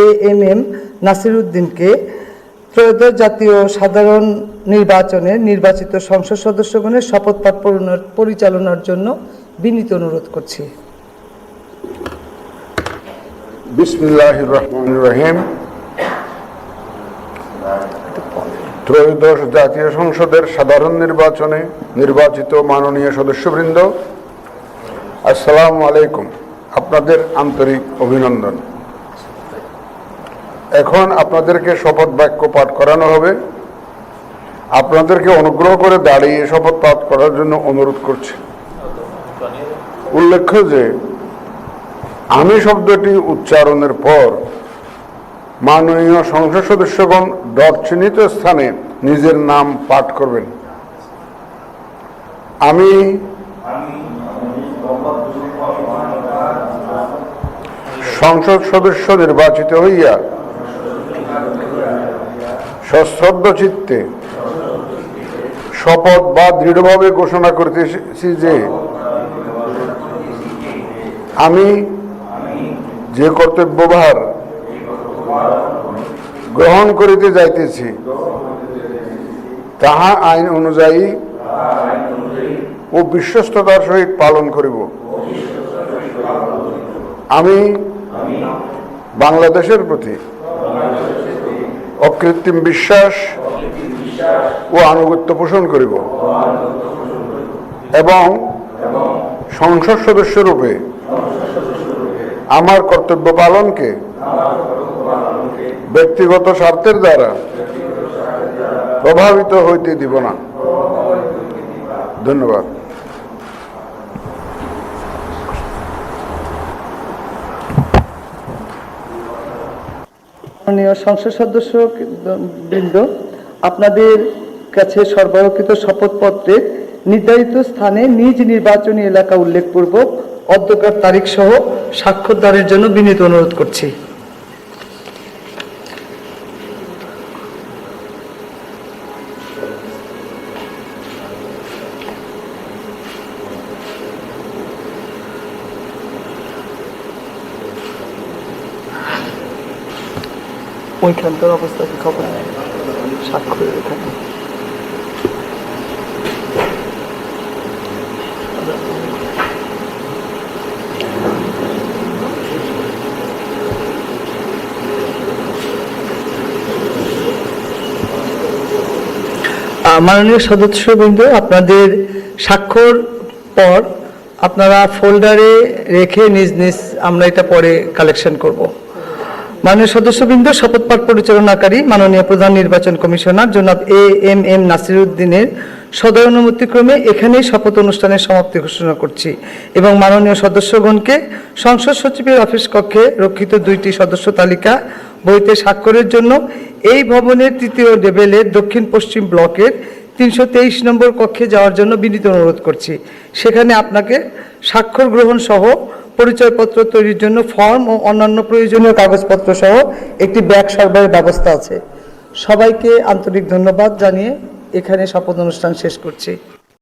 AMM Nasir উদ্দিনকে ত্রয়োদশ জাতীয় সাধারণ নির্বাচনে নির্বাচিত সংসদ সদস্যগণের শপথ পাঠ পরিচালনার জন্য বিনীত অনুরোধ করছি। বিসমিল্লাহির রহমানির রহিম। ত্রয়োদশ জাতীয় সংসদের সাধারণ নির্বাচনে নির্বাচিত মাননীয় সদস্যবৃন্দ, আসসালামু আলাইকুম। আপনাদের আন্তরিক অভিনন্দন। এখন আপনাদেরকে শপথ বাক্য পাঠ করানো হবে। আপনাদেরকে অনুগ্রহ করে দাঁড়িয়ে শপথ পাঠ করার জন্য অনুরোধ করছি। উল্লেখ্য যে আমি শব্দটি উচ্চারণের পর মাননীয় সংসদ সদস্যগণ ডট চিহ্নিত স্থানে নিজের নাম পাঠ করবেন। আমি সংসদ সদস্য নির্বাচিত হইয়া সশ্রদ্ধ চিত্তে শপথ বা দৃঢ়ভাবে ঘোষণা করিতেছি যে আমি যে কর্তব্যভার গ্রহণ করিতে যাইতেছি তাহা আইন অনুযায়ী ও বিশ্বস্ততার সহিত পালন করিব। আমি বাংলাদেশের প্রতি অকৃত্রিম বিশ্বাস ও আনুগত্য পোষণ করিব এবং সংসদ সদস্য রূপে আমার কর্তব্য পালনকে ব্যক্তিগত স্বার্থের দ্বারা প্রভাবিত হইতে দিব না। ধন্যবাদ। মাননীয় সংসদ সদস্য বৃন্দ, আপনাদের কাছে সরবরাহকৃত শপথপত্রে নির্ধারিত স্থানে নিজ নির্বাচনী এলাকা উল্লেখপূর্বক অধ্যক্ষের তারিখ সহ স্বাক্ষরদানের জন্য বিনীত অনুরোধ করছি। ওইখানকার অবস্থা কি খবর নেই? স্বাক্ষরের এখানে মাননীয় সদস্যবৃন্দ, আপনাদের স্বাক্ষর পর আপনারা ফোল্ডারে রেখে নিজ নিজ আমরা এটা পরে কালেকশন করব। মাননীয় সদস্যবৃন্দ, শপথ পাঠ পরিচালনাকারী মাননীয় প্রধান নির্বাচন কমিশনার জনাব AMM নাসির উদ্দিনের সদয় অনুমতিক্রমে এখানেই শপথ অনুষ্ঠানের সমাপ্তি ঘোষণা করছি এবং মাননীয় সদস্যগণকে সংসদ সচিবের অফিস কক্ষে রক্ষিত 2টি সদস্য তালিকা বইতে স্বাক্ষরের জন্য এই ভবনের 3য় লেভেলের দক্ষিণ পশ্চিম ব্লকের 323 নম্বর কক্ষে যাওয়ার জন্য বিনীত অনুরোধ করছি। সেখানে আপনাকে স্বাক্ষর গ্রহণ সহ পরিচয়পত্র তৈরির জন্য ফর্ম ও অন্যান্য প্রয়োজনীয় কাগজপত্র সহ একটি ব্যাগ সরবরাহের ব্যবস্থা আছে। সবাইকে আন্তরিক ধন্যবাদ জানিয়ে এখানে শপথ অনুষ্ঠান শেষ করছি।